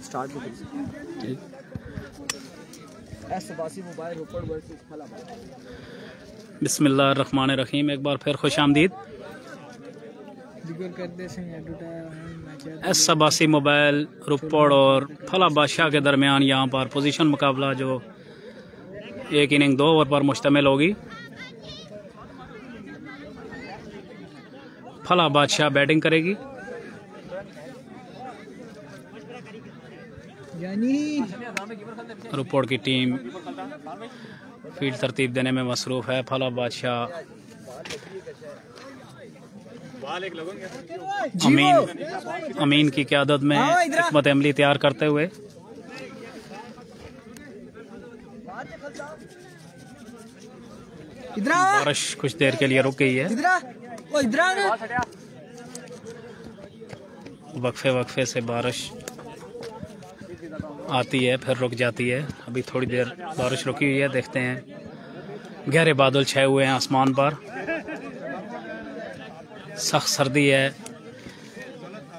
Start ठीक। बिस्मिल्लाहिर्रहमानिर्रहीम। एक बार फिर खुश आमदीद। एस अब्बासी मोबाइल रोपड़ और फला बादशाह के दरमियान यहाँ पर पोजीशन मुकाबला जो एक इनिंग 2 ओवर पर मुश्तमिल होगी। फला बादशाह बैटिंग करेगी। रोपड़ की टीम फील्ड तरतीब देने में मसरूफ है। फला बादशाह अमीन की क़यादत में हिकमत अमली तैयार करते हुए बारिश कुछ देर के लिए रुक गई है। वक्फे से बारिश आती है फिर रुक जाती है। अभी थोड़ी देर बारिश रुकी हुई है। देखते हैं, गहरे बादल छाए हुए हैं आसमान पर। सख्त सर्दी है।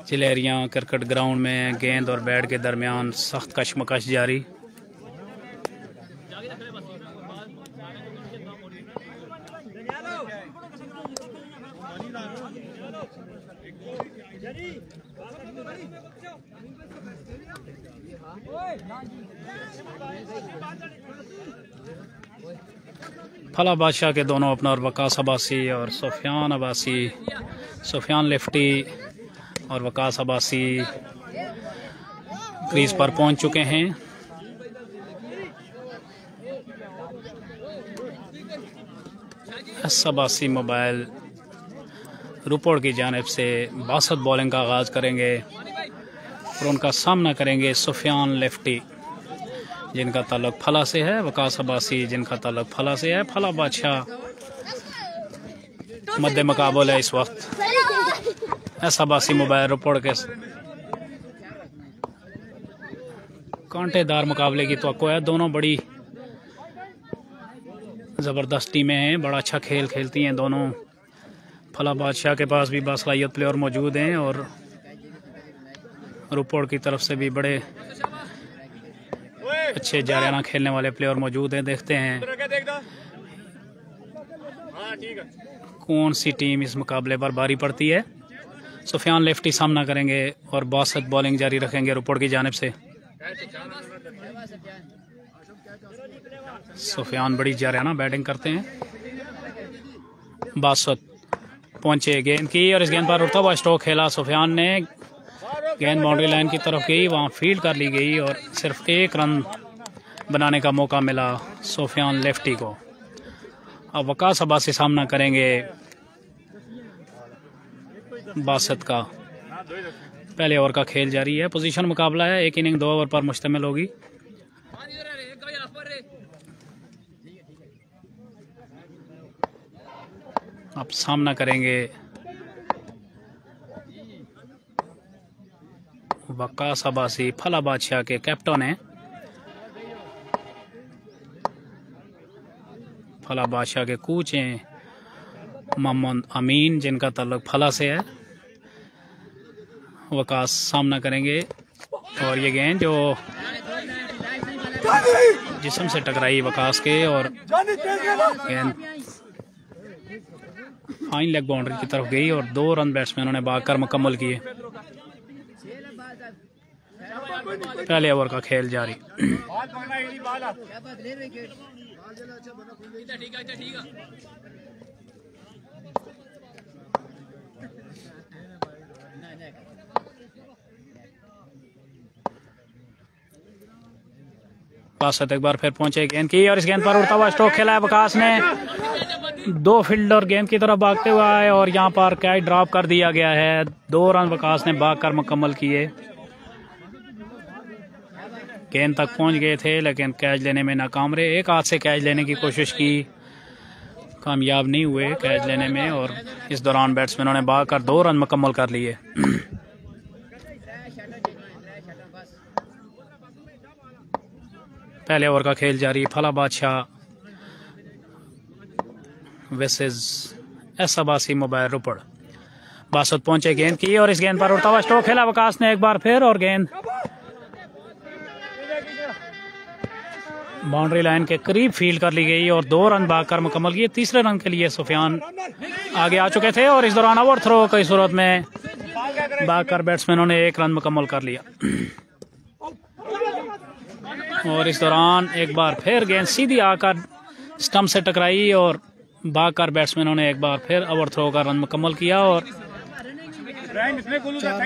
चिलेरियाँ क्रिकेट ग्राउंड में गेंद और बैट के दरमियान सख्त कशमकश जारी। फला बादशाह के दोनों ओपनर वकास अब्बासी और सुफियान अब्बासी, सुफियान लेफ्टी और वकास अब्बासी क्रीज पर पहुंच चुके हैं। एस अब्बासी मोबाइल रोपड़ की जानिब से बासत बॉलिंग का आगाज़ करेंगे और उनका सामना करेंगे सुफियान लेफ्टी जिनका ताल्लुक फला से है, वकास अब्बासी जिनका ताल्लुक फला से है। फला बादशाह मद्दे मुकाबला है इस वक्त। एस अब्बासी मोबाइल रोपड़ के कांटेदार मुकाबले की तवक्को है। दोनों बड़ी ज़बरदस्त टीमें हैं, बड़ा अच्छा खेल खेलती हैं दोनों। फला बादशाह के पास भी बासलाहियत प्लेयर मौजूद हैं और रोपड़ की तरफ से भी बड़े अच्छे जारियाना खेलने वाले प्लेयर मौजूद हैं। देखते हैं कौन सी टीम इस मुकाबले पर भारी पड़ती है। सुफियान लेफ्टी सामना करेंगे और बासत बॉलिंग जारी रखेंगे रोपड़ की जानिब से। सुफियान बड़ी जारियाना बैटिंग करते हैं। बासत पहुंचे गेंद की और इस गेंद पर उठता हुआ स्ट्रोक खेला सुफियान ने। गेंद बाउंड्री लाइन की तरफ गई, वहां फील्ड कर ली गई और सिर्फ 1 रन बनाने का मौका मिला सुफियान लेफ्टी को। अब वकास अब्बासी सामना करेंगे बासत का। पहले ओवर का खेल जारी है। पोजीशन मुकाबला है। एक इनिंग 2 ओवर पर मुश्तमिल होगी। अब सामना करेंगे वकास अब्बासी, फला बादशाह के कैप्टन हैं। फला बादशाह के कोच हैं मोहम्मद अमीन जिनका ताल्लुक फला से है। वकास सामना करेंगे और ये गेंद जो जिस्म से टकराई वकास के और गेंद फाइन लेग बाउंड्री की तरफ गई और 2 रन बैट्समैनों ने भागकर मुकम्मल किए। पहले ओवर का खेल जारी। बासत एक बार फिर पहुंचे गेंद की और इस गेंद पर उड़ता हुआ स्ट्रोक खेला है वकास ने। 2 फील्डर गेंद की तरफ भागते हुए आए और यहां पर कैच ड्रॉप कर दिया गया है। 2 रन वकास ने भागकर मुकम्मल किए। गेंद तक पहुंच गए थे लेकिन कैच लेने में नाकाम रहे। एक हाथ से कैच लेने की कोशिश की, कामयाब नहीं हुए कैच लेने में और इस दौरान बैट्समैनों ने भागकर 2 रन मुकम्मल कर लिए। पहले ओवर का खेल जारी। फला बादशाह वर्सेस एस अब्बासी मोबाइल रोपड़। बासत पहुंचे गेंद की और इस गेंद पर उड़ता हुआ स्ट्रोक खेला वकास ने एक बार फिर और गेंद बाउंड्री लाइन के करीब फील्ड कर ली गई और 2 रन भागकर मुकम्मल किए। तीसरे रन के लिए सुफियान आगे आ चुके थे और इस दौरान ओवर थ्रो की सूरत में भागकर बैट्समैनों ने 1 रन मुकम्मल कर लिया। और इस दौरान एक बार फिर गेंद सीधी आकर स्टंप से टकराई और भागकर बैट्समैनों ने एक बार फिर ओवर थ्रो का रन मुकम्मल किया और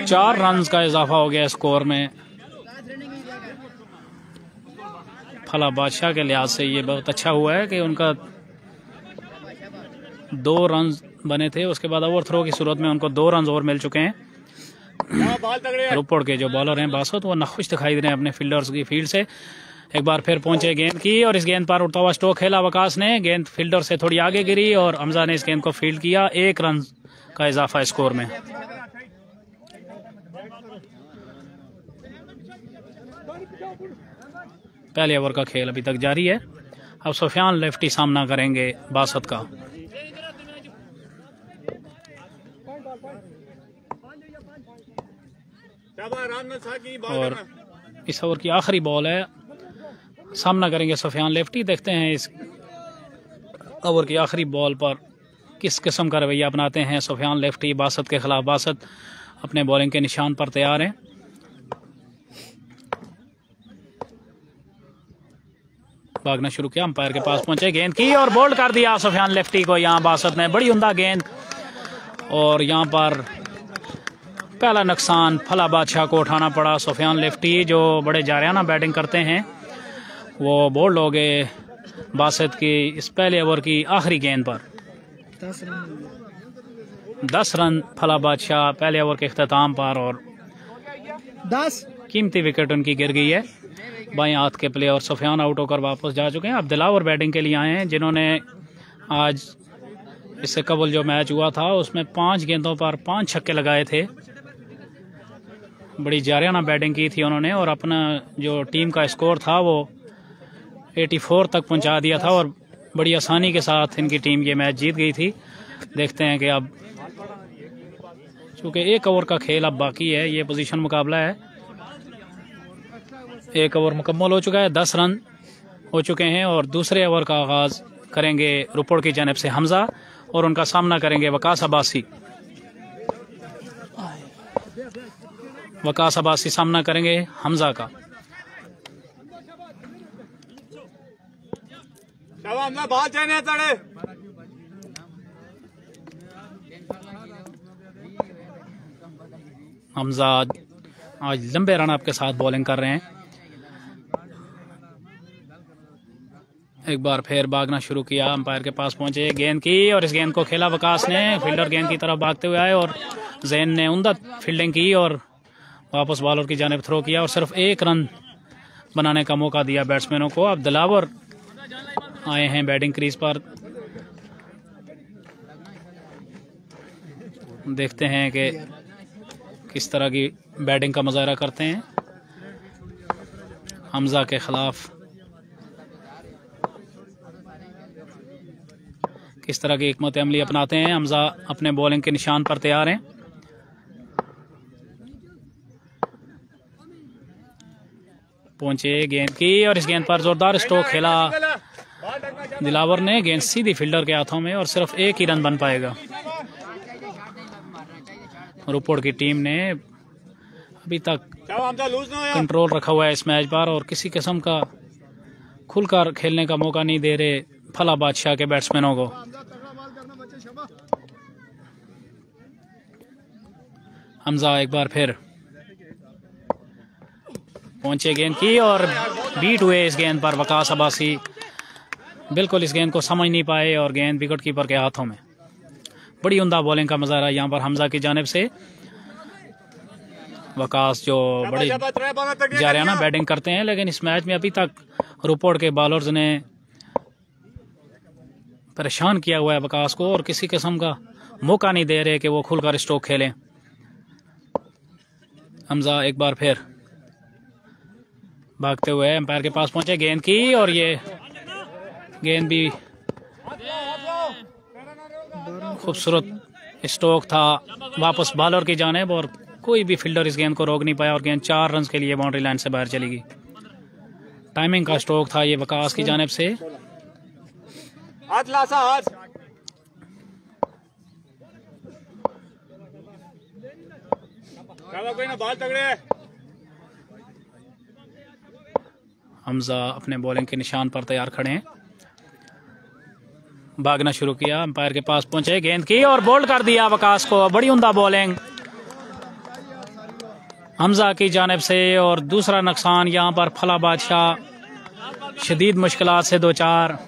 4 रन का इजाफा हो गया स्कोर में। फला बादशाह के लिहाज से ये बहुत अच्छा हुआ है कि उनका 2 रन बने थे, उसके बाद ओवर थ्रो की सूरत में उनको 2 रन और मिल चुके हैं। रुपड़ के जो बॉलर हैं बासत, वो नाखुश दिखाई दे रहे हैं अपने फील्डर्स की फील्ड से। एक बार फिर पहुंचे गेंद की और इस गेंद पर उड़ता हुआ स्ट्रोक खेला वकास ने। गेंद फील्डर से थोड़ी आगे गिरी और हमजा ने इस गेंद को फील्ड किया। 1 रन का इजाफा स्कोर में। पहले ओवर का खेल अभी तक जारी है। अब सुफियान लेफ्टी सामना करेंगे बासत का। और इस ओवर की आखिरी बॉल है, सामना करेंगे सुफियान लेफ्टी। देखते हैं इस ओवर की आखिरी बॉल पर किस किस्म का रवैया अपनाते हैं सुफियान लेफ्टी बासत के खिलाफ। बासत अपने बॉलिंग के निशान पर तैयार हैं। भागना शुरू किया, अंपायर के पास पहुंचे, गेंद की और बोल्ड कर दिया सुफियान लेफ्टी को। यहाँ बासत ने बड़ी उम्दा गेंद और यहाँ पर पहला नुकसान फला बादशाह को उठाना पड़ा। सुफियान लेफ्टी जो बड़े जारियाना बैटिंग करते हैं वो बोल्ड हो गए बासत की इस पहले ओवर की आखिरी गेंद पर। 10 रन फला बादशाह पहले ओवर के अख्ताम पर और 10 कीमती विकेट उनकी गिर गई है। बाएं हाथ के प्लेयर सुफियान आउट होकर वापस जा चुके हैं। अब दिलावर बैटिंग के लिए आए हैं, जिन्होंने आज इससे कबल जो मैच हुआ था उसमें 5 गेंदों पर 5 छक्के लगाए थे। बड़ी जारियाना बैटिंग की थी उन्होंने और अपना जो टीम का स्कोर था वो 84 तक पहुंचा दिया था और बड़ी आसानी के साथ इनकी टीम ये मैच जीत गई थी। देखते हैं कि अब चूँकि 1 ओवर का खेल अब बाकी है, ये पोजीशन मुकाबला है। 1 ओवर मुकम्मल हो चुका है, 10 रन हो चुके हैं और दूसरे ओवर का आगाज करेंगे रुपड़ की जानिब से हमजा और उनका सामना करेंगे वकास अब्बासी। वकास अब्बासी सामना करेंगे हमजा का। हमजा आज लंबे रन आपके साथ बॉलिंग कर रहे हैं। एक बार फिर भागना शुरू किया, अंपायर के पास पहुंचे, गेंद की और इस गेंद को खेला वकास ने। फील्डर गेंद की तरफ भागते हुए आए और जैन ने उम्दा फील्डिंग की और वापस बॉलर की जानिब थ्रो किया और सिर्फ 1 रन बनाने का मौका दिया बैट्समैनों को। अब दिलावर आए हैं बैटिंग क्रीज पर। देखते हैं कि किस तरह की बैटिंग का मुजाहरा करते हैं हमजा के खिलाफ, किस तरह की हिकमत अमली अपनाते हैं। हमजा अपने बॉलिंग के निशान पर तैयार हैं। पहुंचे, गेंद की और इस गेंद पर जोरदार स्ट्रोक खेला दिलावर ने। गेंद सीधी फील्डर के हाथों में और सिर्फ 1 ही रन बन पाएगा। रुपड़ की टीम ने अभी तक कंट्रोल रखा हुआ है इस मैच पर और किसी किस्म का खुलकर खेलने का मौका नहीं दे रहे फला बादशाह के बैट्समैनों को। हमजा एक बार फिर पहुंचे, गेंद की और बीट हुए इस गेंद पर वकास अब्बासी। बिल्कुल इस गेंद को समझ नहीं पाए और गेंद विकेट कीपर के हाथों में। बड़ी उम्दा बॉलिंग का मुजाहरा यहाँ पर हमजा की जानिब से। वकास जो बड़ी जारियाना बैटिंग करते हैं, लेकिन इस मैच में अभी तक रुपड़ के बॉलर्स ने परेशान किया हुआ है वकास को और किसी किस्म का मौका नहीं दे रहे कि वो खुलकर स्ट्रोक खेलें। हमजा एक बार फिर भागते हुए अंपायर के पास पहुंचे, गेंद की और ये गेंद भी खूबसूरत स्ट्रोक था वापस बॉलर की जानिब और कोई भी फील्डर इस गेंद को रोक नहीं पाया और गेंद 4 रन के लिए बाउंड्री लाइन से बाहर चली गई। टाइमिंग का स्ट्रोक था ये वकास की जानिब से। हमजा अपने बॉलिंग के निशान पर तैयार खड़े हैं। भागना शुरू किया, अंपायर के पास पहुंचे, गेंद की और बोल्ड कर दिया वकास को। बड़ी उम्दा बॉलिंग हमजा की जानिब से। और दूसरा नुकसान यहाँ पर फला बादशाह शदीद मुश्किलात से दो चार।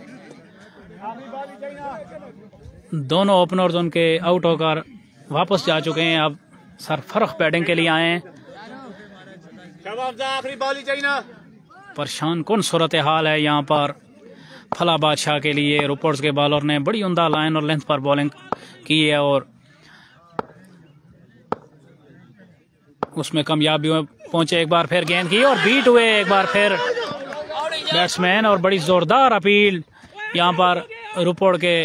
दोनों ओपनर्स उनके आउट होकर वापस जा चुके हैं। अब सरफरख बैटिंग के लिए आए हैं। परेशान कौन सूरत हाल है यहाँ पर फला बादशाह के लिए। रुपर्स के बॉलर ने बड़ी उम्दा लाइन और लेंथ पर बॉलिंग की है और उसमें कामयाबी पहुंचे। एक बार फिर गेंद की और बीट हुए एक बार फिर बैट्समैन। और बड़ी जोरदार अपील यहाँ पर रुपोड़ के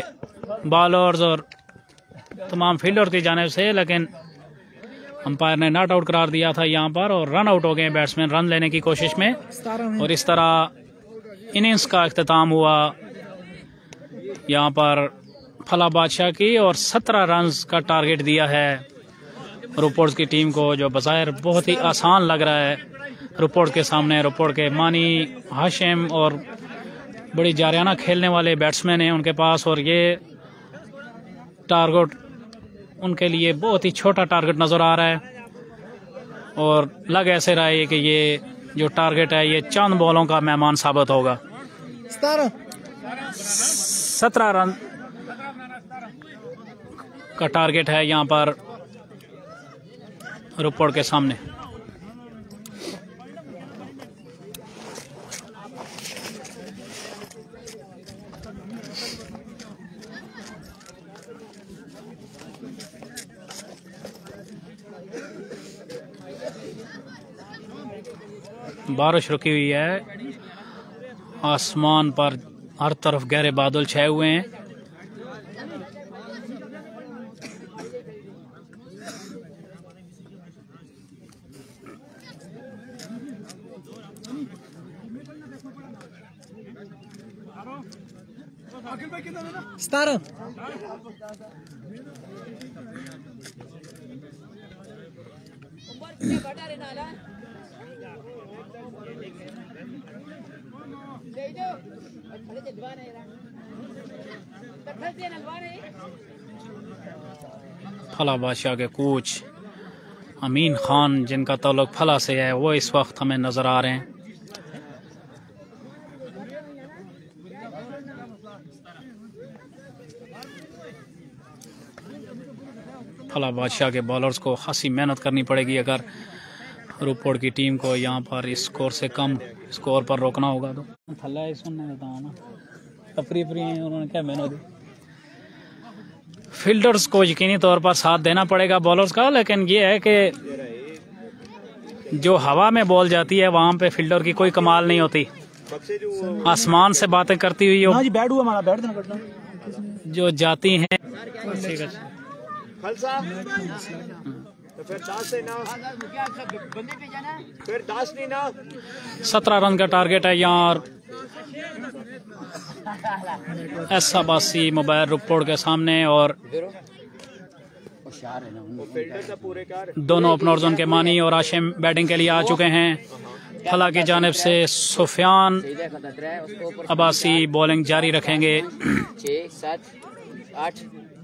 बॉलर्स और तमाम फील्डर की जानिब से, लेकिन अंपायर ने नॉट आउट करार दिया था यहाँ पर और रन आउट हो गए बैट्समैन रन लेने की कोशिश में। और इस तरह इनिंग्स का इख्तिताम हुआ यहाँ पर फला बादशाह की। और 17 रन का टारगेट दिया है रुपोर्ट की टीम को, जो बज़ाहिर बहुत ही आसान लग रहा है रुपोर्ट के सामने। रुपोर्ट के मानी, हाशिम और बड़ी जारियाना खेलने वाले बैट्समैन हैं उनके पास। और ये टारगेट उनके लिए बहुत ही छोटा टारगेट नज़र आ रहा है। और लग ऐसे रहा है कि ये जो टारगेट है ये चंद बॉलों का मेहमान साबित होगा। 17 रन का टारगेट है यहाँ पर रुपोड़ के सामने। बारिश रुकी हुई है, आसमान पर हर तरफ गहरे बादल छाए हुए हैं। फला बादशाह के कोच अमीन खान, जिनका ताल्लुक फला से है, वो इस वक्त हमें नजर आ रहे हैं। फला बादशाह के बॉलर्स को खासी मेहनत करनी पड़ेगी अगर रुपोड़ की टीम को यहाँ पर इस स्कोर से कम स्कोर पर रोकना होगा। तो थल्ला सुनने देता हूँ ना, अपनी उन्होंने क्या मेहनत दी। फील्डर्स को यकीनी तौर पर साथ देना पड़ेगा बॉलर्स का, लेकिन ये है कि जो हवा में बॉल जाती है वहां पे फील्डर की कोई कमाल नहीं होती। आसमान से बातें करती हुई जो जाती हैं। फिर 17 रन का टारगेट है यहाँ। और ऐसा बासी मोबाइल रुपोड़ के सामने और दोनों ओपनर्स उनके मानी और आशिम बैटिंग के लिए आ चुके हैं। फला की जानिब से सुफियान अब्बासी बॉलिंग जारी रखेंगे। 6, 7, 8,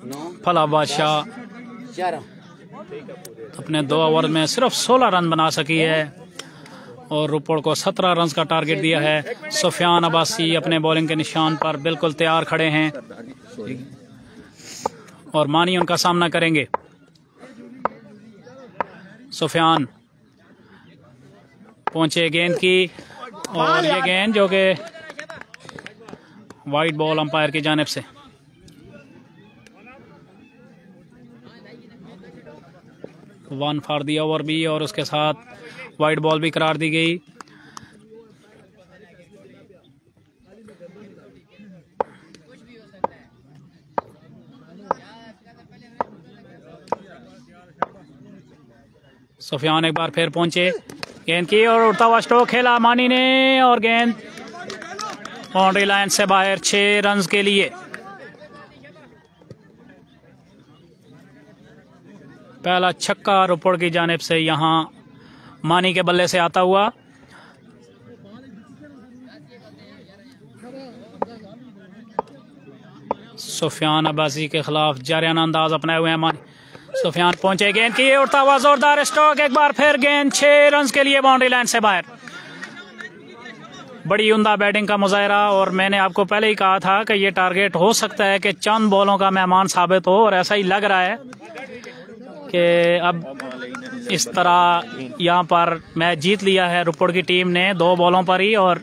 9 फला बादशाह अपने 2 ओवर में सिर्फ 16 रन बना सकी है और रुपोड़ को 17 रन का टारगेट दिया है। सुफियान अब्बासी अपने बॉलिंग के निशान पर बिल्कुल तैयार खड़े हैं और मानी उनका सामना करेंगे। सुफियान पहुंचे गेंद की और ये गेंद जो कि वाइड बॉल अंपायर की जानिब से। वन फॉर दी ओवर भी और उसके साथ वाइड बॉल भी करार दी गई। सुफियान एक बार फिर पहुंचे गेंद की और उड़ता हुआ स्ट्रोक खेला मानी ने और गेंद बाउंड्री लाइन से बाहर 6 रन के लिए। पहला छक्का रुपड़ की जानिब से यहां मानी के बल्ले से आता हुआ। सुफियान अब्बासी के खिलाफ जारियाना अंदाज अपनाए हुए हैं मानी। सुफियान पहुंचे, गेंद की उड़ता हुआ जोरदार स्ट्रोक, एक बार फिर गेंद 6 रन के लिए बाउंड्री लाइन से बाहर। बड़ी उम्दा बैटिंग का मुजाहरा और मैंने आपको पहले ही कहा था कि ये टारगेट हो सकता है कि चंद बॉलों का मेहमान साबित हो और ऐसा ही लग रहा है कि अब इस तरह यहाँ पर मैच जीत लिया है रुपड़ की टीम ने 2 बॉलों पर ही और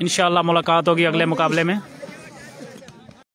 इंशाल्लाह मुलाकात होगी अगले मुकाबले में।